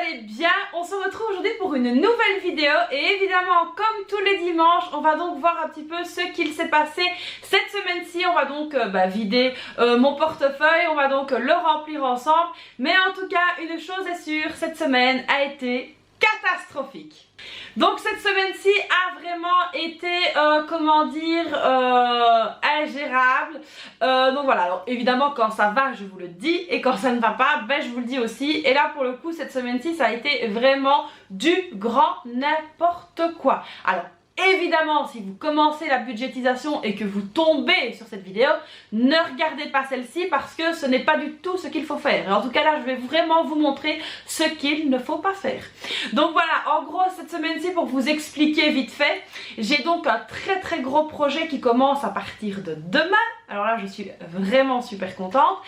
allez bien? On se retrouve aujourd'hui pour une nouvelle vidéo et évidemment comme tous les dimanches on va donc voir un petit peu ce qu'il s'est passé cette semaine-ci. On va donc vider mon portefeuille, on va donc le remplir ensemble, mais en tout cas une chose est sûre, cette semaine a été catastrophique. Donc cette semaine-ci a vraiment été, ingérable. Donc voilà, alors évidemment quand ça va je vous le dis et quand ça ne va pas, ben je vous le dis aussi. Et là pour le coup cette semaine-ci ça a été vraiment du grand n'importe quoi. Alors évidemment, si vous commencez la budgétisation et que vous tombez sur cette vidéo, ne regardez pas celle-ci parce que ce n'est pas du tout ce qu'il faut faire. Et en tout cas là, je vais vraiment vous montrer ce qu'il ne faut pas faire. Donc voilà, en gros, cette semaine-ci, pour vous expliquer vite fait, j'ai donc un très gros projet qui commence à partir de demain. Alors là, je suis vraiment super contente.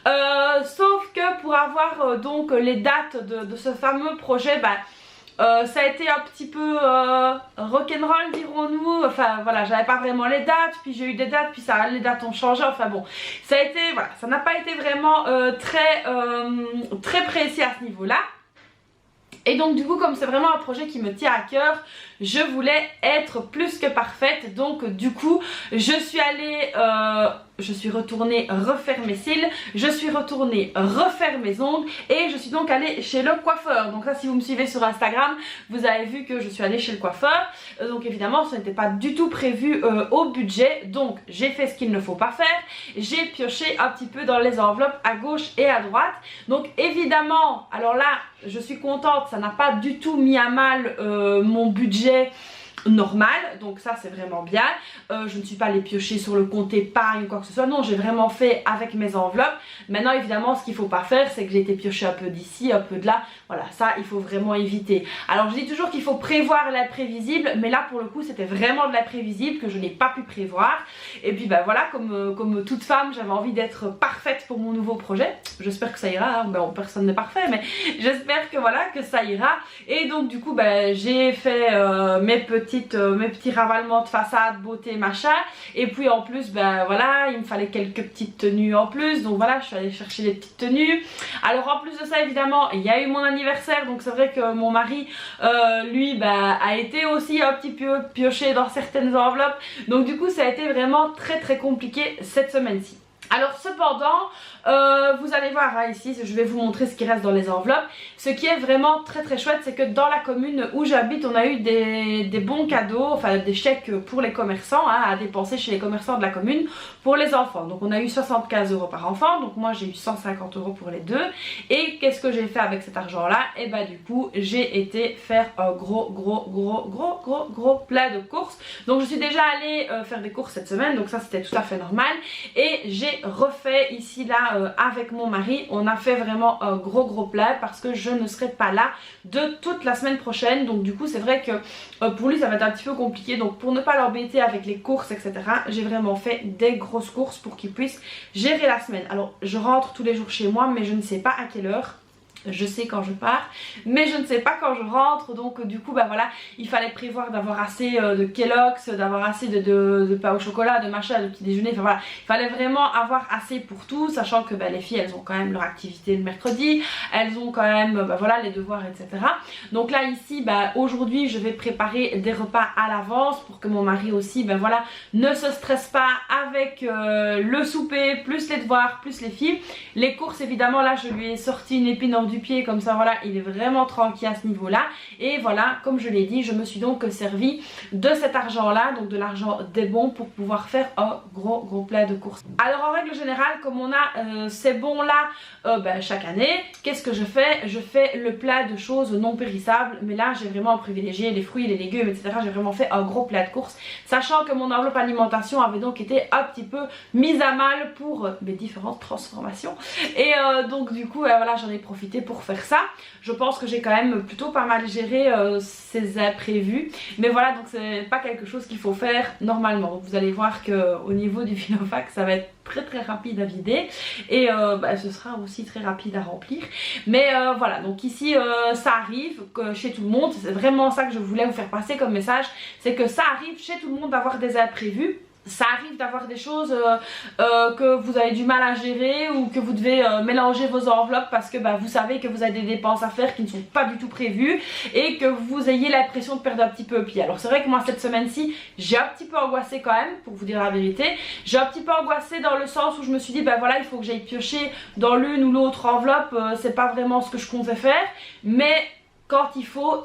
Sauf que pour avoir donc les dates de ce fameux projet, ça a été un petit peu rock'n'roll dirons-nous. Enfin voilà, j'avais pas vraiment les dates, puis j'ai eu des dates, puis les dates ont changé. Enfin bon, ça a été, voilà, ça n'a pas été vraiment très précis à ce niveau là. Et donc du coup, comme c'est vraiment un projet qui me tient à cœur, je voulais être plus que parfaite. Donc du coup, je suis retournée refaire mes cils, je suis retournée refaire mes ongles et je suis donc allée chez le coiffeur. Donc là, si vous me suivez sur Instagram, vous avez vu que je suis allée chez le coiffeur. Donc évidemment, ce n'était pas du tout prévu au budget. Donc j'ai fait ce qu'il ne faut pas faire. J'ai pioché un petit peu dans les enveloppes à gauche et à droite. Donc évidemment, alors là, je suis contente, ça n'a pas du tout mis à mal mon budget normal, donc ça c'est vraiment bien. Je ne suis pas allée piocher sur le compte épargne ou quoi que ce soit, non, j'ai vraiment fait avec mes enveloppes. Maintenant évidemment ce qu'il faut pas faire, c'est que j'ai été piocher un peu d'ici, un peu de là, voilà, ça il faut vraiment éviter. Alors je dis toujours qu'il faut prévoir l'imprévisible, mais là pour le coup c'était vraiment de l'imprévisible que je n'ai pas pu prévoir. Et puis voilà, comme toute femme, j'avais envie d'être parfaite pour mon nouveau projet. J'espère que ça ira, hein. Personne n'est parfait, mais j'espère que voilà, que ça ira. Et donc du coup j'ai fait mes petits ravalements de façade, beauté, machin. Et puis en plus, voilà, il me fallait quelques petites tenues en plus. Donc voilà, je suis allée chercher des petites tenues. Alors en plus de ça, évidemment, il y a eu mon anniversaire. Donc c'est vrai que mon mari, lui, a été aussi un petit peu pioché dans certaines enveloppes. Donc du coup, ça a été vraiment très compliqué cette semaine-ci. Alors cependant, vous allez voir hein, ici, je vais vous montrer ce qui reste dans les enveloppes. Ce qui est vraiment très chouette, c'est que dans la commune où j'habite, on a eu des bons cadeaux, enfin des chèques pour les commerçants hein, à dépenser chez les commerçants de la commune pour les enfants. Donc on a eu 75 € par enfant, donc moi j'ai eu 150 € pour les deux. Et qu'est-ce que j'ai fait avec cet argent là? Et du coup j'ai été faire un gros plat de courses. Donc je suis déjà allée faire des courses cette semaine, donc ça c'était tout à fait normal. Et j'ai refait ici là avec mon mari, on a fait vraiment un gros plat parce que je ne serai pas là de toute la semaine prochaine. Donc du coup c'est vrai que pour lui ça va être un petit peu compliqué. Donc pour ne pas l'embêter avec les courses etc, j'ai vraiment fait des grosses courses pour qu'il puisse gérer la semaine. Alors je rentre tous les jours chez moi, mais je ne sais pas à quelle heure. Je sais quand je pars, mais je ne sais pas quand je rentre. Donc du coup voilà, il fallait prévoir d'avoir assez de Kellogg's, d'avoir assez de pain au chocolat, de machin, de petit déjeuner. Enfin voilà, il fallait vraiment avoir assez pour tout, sachant que les filles elles ont quand même leur activité le mercredi, elles ont quand même voilà les devoirs etc. Donc là ici aujourd'hui je vais préparer des repas à l'avance pour que mon mari aussi voilà ne se stresse pas avec le souper, plus les devoirs, plus les filles. Les courses évidemment là je lui ai sorti une épine hors du pied, comme ça voilà, il est vraiment tranquille à ce niveau là. Et voilà, comme je l'ai dit, je me suis donc servi de cet argent là, donc de l'argent des bons, pour pouvoir faire un gros plat de courses. Alors en règle générale, comme on a ces bons là chaque année, qu'est-ce que je fais? Je fais le plat de choses non périssables, mais là j'ai vraiment privilégié les fruits, les légumes etc. J'ai vraiment fait un gros plat de courses, sachant que mon enveloppe alimentation avait donc été un petit peu mise à mal pour mes différentes transformations. Et donc du coup voilà, j'en ai profité pour faire ça. Je pense que j'ai quand même plutôt pas mal géré ces imprévus, mais voilà, donc c'est pas quelque chose qu'il faut faire normalement. Donc vous allez voir que au niveau du Filofax ça va être très rapide à vider et ce sera aussi très rapide à remplir. Mais voilà, donc ici ça arrive que chez tout le monde, c'est vraiment ça que je voulais vous faire passer comme message, c'est que ça arrive chez tout le monde d'avoir des imprévus. ça arrive d'avoir des choses que vous avez du mal à gérer ou que vous devez mélanger vos enveloppes parce que vous savez que vous avez des dépenses à faire qui ne sont pas du tout prévues et que vous ayez l'impression de perdre un petit peu pied. Alors c'est vrai que moi cette semaine-ci j'ai un petit peu angoissé quand même, pour vous dire la vérité. J'ai un petit peu angoissé dans le sens où je me suis dit voilà, il faut que j'aille piocher dans l'une ou l'autre enveloppe, c'est pas vraiment ce que je comptais faire, mais quand il faut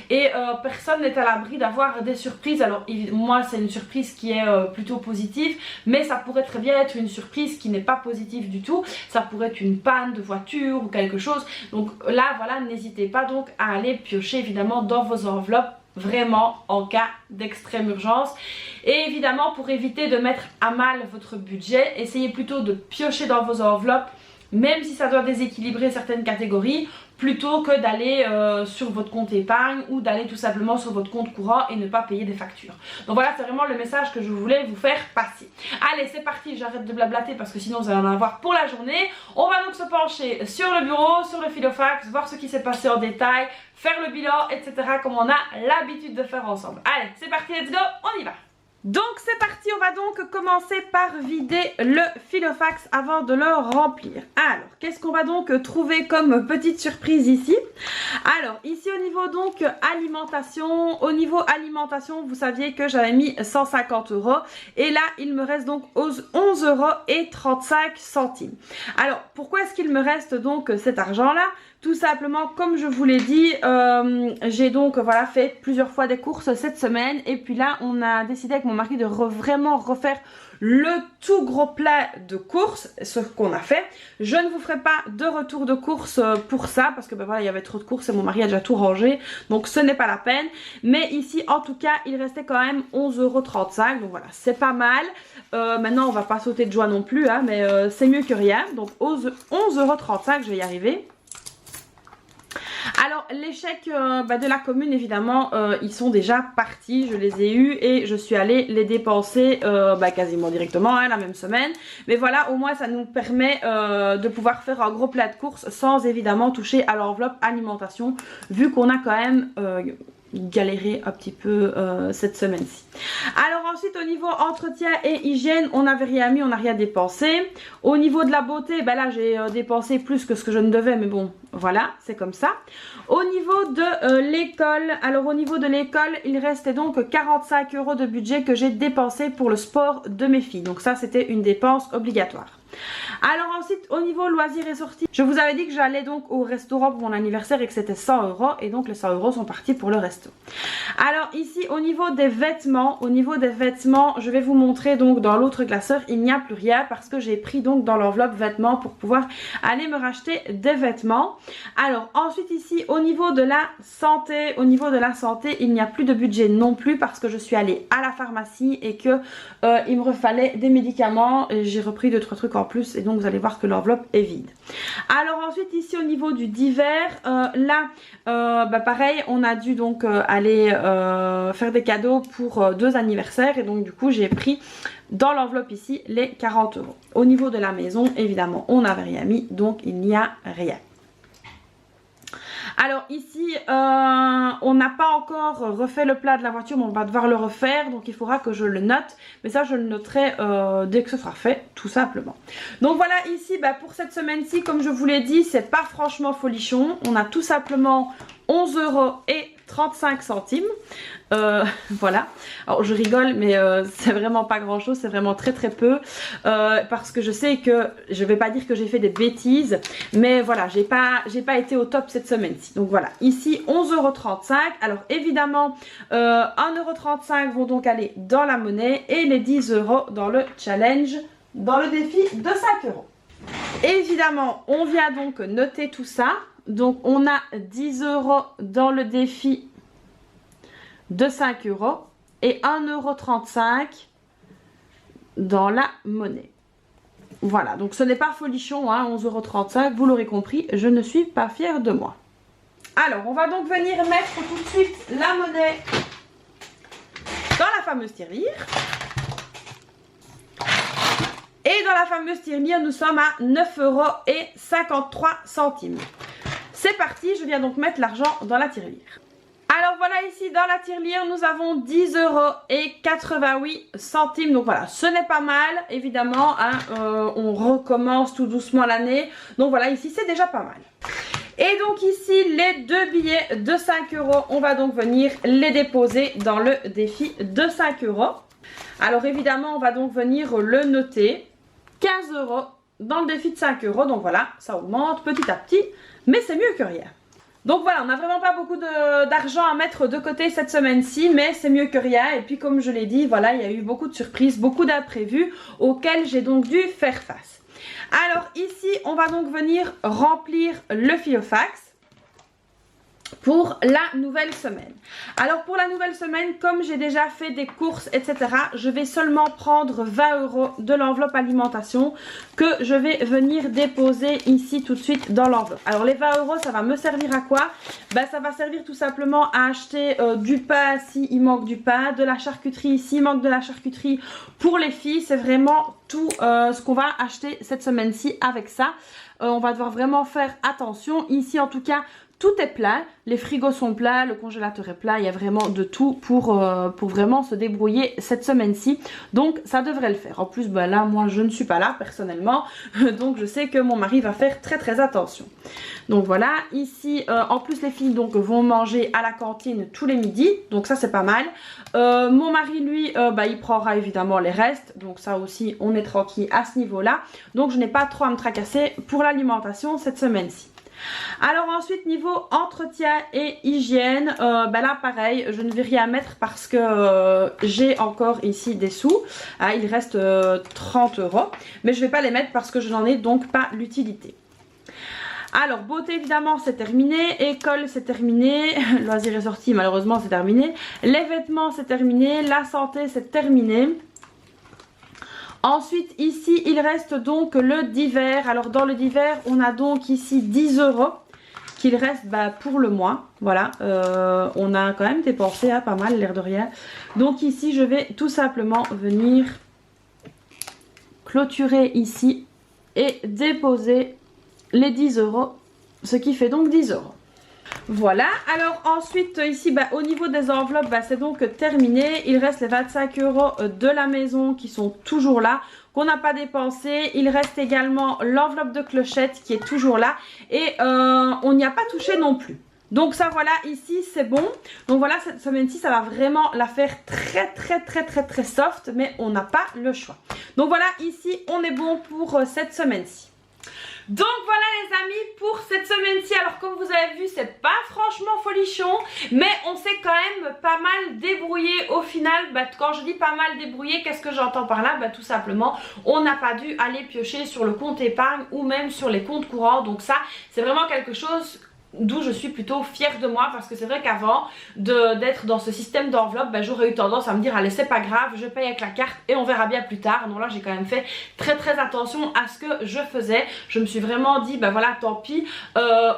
et personne n'est à l'abri d'avoir des surprises. Alors moi c'est une surprise qui est plutôt positive, mais ça pourrait très bien être une surprise qui n'est pas positive du tout. Ça pourrait être une panne de voiture ou quelque chose. Donc là voilà, n'hésitez pas donc à aller piocher évidemment dans vos enveloppes, vraiment en cas d'extrême urgence. Et évidemment pour éviter de mettre à mal votre budget, essayez plutôt de piocher dans vos enveloppes même si ça doit déséquilibrer certaines catégories, plutôt que d'aller sur votre compte épargne ou d'aller tout simplement sur votre compte courant et ne pas payer des factures. Donc voilà, c'est vraiment le message que je voulais vous faire passer. Allez, c'est parti, j'arrête de blablater parce que sinon vous allez en avoir pour la journée. On va donc se pencher sur le bureau, sur le Filofax, voir ce qui s'est passé en détail, faire le bilan, etc. comme on a l'habitude de faire ensemble. Allez, c'est parti, let's go, on y va. Donc c'est parti, on va donc commencer par vider le Filofax avant de le remplir. Alors, qu'est-ce qu'on va donc trouver comme petite surprise ici? Alors, ici au niveau donc alimentation, vous saviez que j'avais mis 150 € et là, il me reste donc 11,35 €. Alors, pourquoi est-ce qu'il me reste donc cet argent-là? Tout simplement, comme je vous l'ai dit, j'ai donc voilà fait plusieurs fois des courses cette semaine et puis là on a décidé avec mon mari de vraiment refaire le tout gros plat de courses, ce qu'on a fait. Je ne vous ferai pas de retour de courses pour ça parce que voilà, il y avait trop de courses et mon mari a déjà tout rangé, donc ce n'est pas la peine. Mais ici en tout cas il restait quand même 11,35 €, donc voilà, c'est pas mal. Maintenant on va pas sauter de joie non plus hein, mais c'est mieux que rien. Donc 11,35 €, je vais y arriver. Alors les chèques de la commune évidemment ils sont déjà partis, je les ai eus et je suis allée les dépenser quasiment directement hein, la même semaine. Mais voilà, au moins ça nous permet de pouvoir faire un gros plat de courses sans évidemment toucher à l'enveloppe alimentation, vu qu'on a quand même galéré un petit peu cette semaine-ci. Alors ensuite au niveau entretien et hygiène, on n'avait rien mis, on n'a rien dépensé. Au niveau de la beauté, là j'ai dépensé plus que ce que je ne devais, mais bon voilà, c'est comme ça. Au niveau de l'école, alors au niveau de l'école, il restait donc 45 € de budget que j'ai dépensé pour le sport de mes filles. Donc ça c'était une dépense obligatoire. Alors ensuite au niveau loisirs et sorties, je vous avais dit que j'allais donc au restaurant pour mon anniversaire et que c'était 100 € et donc les 100 € sont partis pour le resto. Alors ici au niveau des vêtements, je vais vous montrer donc dans l'autre classeur, il n'y a plus rien parce que j'ai pris donc dans l'enveloppe vêtements pour pouvoir aller me racheter des vêtements. Alors ensuite ici au niveau de la santé, il n'y a plus de budget non plus parce que je suis allée à la pharmacie et que il me refallait des médicaments et j'ai repris 2-3 trucs en plus et donc vous allez voir que l'enveloppe est vide. Alors ensuite ici au niveau du divers, pareil on a dû donc aller faire des cadeaux pour 2 anniversaires et donc du coup j'ai pris dans l'enveloppe ici les 40 €. Au niveau de la maison évidemment on n'avait rien mis donc il n'y a rien. Alors ici on n'a pas encore refait le plat de la voiture mais on va devoir le refaire donc il faudra que je le note, mais ça je le noterai dès que ce sera fait tout simplement. Donc voilà ici pour cette semaine-ci comme je vous l'ai dit c'est pas franchement folichon, on a tout simplement 11,35 €. Voilà, alors je rigole mais c'est vraiment pas grand chose, c'est vraiment très peu parce que je sais que je vais pas dire que j'ai fait des bêtises mais voilà j'ai pas été au top cette semaine-ci. Donc voilà, ici 11,35 €. Alors évidemment 1,35 € vont donc aller dans la monnaie et les 10 € dans le challenge, dans le défi de 5 €. Évidemment on vient donc noter tout ça. Donc on a 10 € dans le défi de 5 € et 1,35 € dans la monnaie. Voilà, donc ce n'est pas folichon, hein, 11,35 €, vous l'aurez compris, je ne suis pas fière de moi. Alors on va donc venir mettre tout de suite la monnaie dans la fameuse tirelire. Et dans la fameuse tirelire, nous sommes à 9,53 €. C'est parti, je viens donc mettre l'argent dans la tirelire. Alors voilà, ici dans la tirelire nous avons 10,88 €. Donc voilà, ce n'est pas mal évidemment, hein, on recommence tout doucement l'année. Donc voilà, ici c'est déjà pas mal. Et donc ici les deux billets de 5 €, on va donc venir les déposer dans le défi de 5 €. Alors évidemment on va donc venir le noter, 15 € dans le défi de 5 €. Donc voilà, ça augmente petit à petit, mais c'est mieux que rien. Donc voilà, on n'a vraiment pas beaucoup d'argent à mettre de côté cette semaine-ci, mais c'est mieux que rien. Et puis comme je l'ai dit, voilà, il y a eu beaucoup de surprises, beaucoup d'imprévus auxquels j'ai donc dû faire face. Alors ici, on va donc venir remplir le Filofax pour la nouvelle semaine. Alors pour la nouvelle semaine, comme j'ai déjà fait des courses, etc., je vais seulement prendre 20 € de l'enveloppe alimentation que je vais venir déposer ici tout de suite dans l'enveloppe. Alors les 20 €, ça va me servir à quoi? Ben, ça va servir tout simplement à acheter du pain si il manque du pain, de la charcuterie s'il manque de la charcuterie pour les filles. C'est vraiment tout ce qu'on va acheter cette semaine-ci avec ça. On va devoir vraiment faire attention. Ici en tout cas, tout est plein, les frigos sont pleins, le congélateur est plein, il y a vraiment de tout pour vraiment se débrouiller cette semaine-ci. Donc ça devrait le faire. En plus, ben là, moi je ne suis pas là personnellement, donc je sais que mon mari va faire très attention. Donc voilà, ici, en plus les filles donc vont manger à la cantine tous les midis, donc ça c'est pas mal. Mon mari lui, il prendra évidemment les restes, donc ça aussi on est tranquille à ce niveau-là. Donc je n'ai pas trop à me tracasser pour l'alimentation cette semaine-ci. Alors ensuite niveau entretien et hygiène, là pareil, je ne vais rien mettre parce que j'ai encore ici des sous, il reste 30 €, mais je ne vais pas les mettre parce que je n'en ai donc pas l'utilité. Alors beauté évidemment c'est terminé, école c'est terminé, loisirs et sorties malheureusement c'est terminé, les vêtements c'est terminé, la santé c'est terminé. Ensuite ici il reste donc le divers. Alors dans le divers on a donc ici 10 € qu'il reste pour le mois. Voilà, on a quand même dépensé pas mal l'air de rien. Donc ici je vais tout simplement venir clôturer ici et déposer les 10 €, ce qui fait donc 10 €. Voilà, alors ensuite ici au niveau des enveloppes c'est donc terminé. Il reste les 25 € de la maison qui sont toujours là, qu'on n'a pas dépensé. Il reste également l'enveloppe de clochette qui est toujours là et on n'y a pas touché non plus. Donc ça voilà, ici c'est bon. Donc voilà, cette semaine-ci ça va vraiment la faire très soft, mais on n'a pas le choix. Donc voilà, ici on est bon pour cette semaine-ci. Donc voilà les amis pour cette semaine-ci. Alors comme vous avez vu c'est pas franchement folichon, mais on s'est quand même pas mal débrouillé au final. Quand je dis pas mal débrouillé, qu'est-ce que j'entends par là? Tout simplement on n'a pas dû aller piocher sur le compte épargne ou même sur les comptes courants. Donc ça c'est vraiment quelque chose d'où je suis plutôt fière de moi, parce que c'est vrai qu'avant d'être dans ce système d'enveloppe, j'aurais eu tendance à me dire allez c'est pas grave, je paye avec la carte et on verra bien plus tard. Non, là j'ai quand même fait très attention à ce que je faisais. Je me suis vraiment dit voilà tant pis,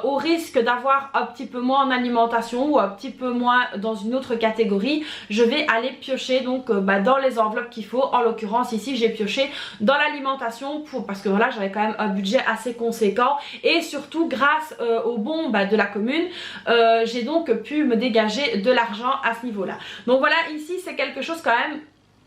au risque d'avoir un petit peu moins en alimentation ou un petit peu moins dans une autre catégorie, je vais aller piocher donc dans les enveloppes qu'il faut. En l'occurrence ici j'ai pioché dans l'alimentation parce que voilà j'avais quand même un budget assez conséquent, et surtout grâce au bon de la commune, j'ai donc pu me dégager de l'argent à ce niveau là. Donc voilà, ici c'est quelque chose quand même,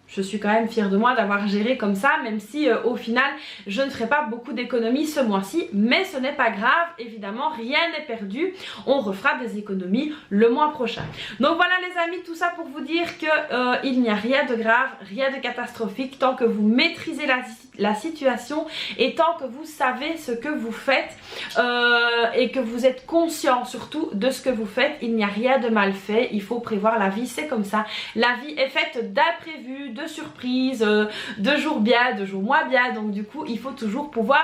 je suis quand même fière de moi d'avoir géré comme ça, même si au final je ne ferai pas beaucoup d'économies ce mois-ci, mais ce n'est pas grave, évidemment rien n'est perdu, on refera des économies le mois prochain. Donc voilà les amis, tout ça pour vous dire que il n'y a rien de grave, rien de catastrophique tant que vous maîtrisez la situation et tant que vous savez ce que vous faites et que vous êtes conscient surtout de ce que vous faites. Il n'y a rien de mal fait, il faut prévoir la vie, c'est comme ça. La vie est faite d'imprévus, de surprises, de jours bien, de jours moins bien, donc du coup il faut toujours pouvoir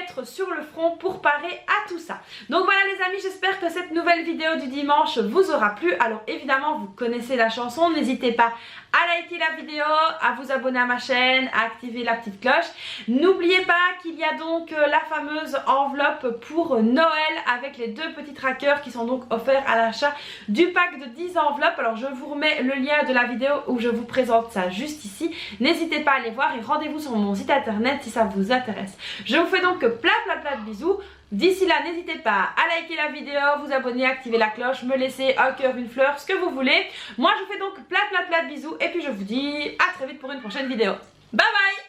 être sur le front pour parer à tout ça. Donc voilà les amis, j'espère que cette nouvelle vidéo du dimanche vous aura plu. Alors évidemment vous connaissez la chanson, n'hésitez pas à liker la vidéo, à vous abonner à ma chaîne, à activer la petite cloche. N'oubliez pas qu'il y a donc la fameuse enveloppe pour Noël avec les deux petits trackers qui sont donc offerts à l'achat du pack de 10 enveloppes. Alors je vous remets le lien de la vidéo où je vous présente ça juste ici. N'hésitez pas à aller voir et rendez-vous sur mon site internet si ça vous intéresse. Je vous fais donc plein de bisous. D'ici là, n'hésitez pas à liker la vidéo, vous abonner, activer la cloche, me laisser un cœur, une fleur, ce que vous voulez. Moi, je vous fais donc plein de bisous et puis je vous dis à très vite pour une prochaine vidéo. Bye bye!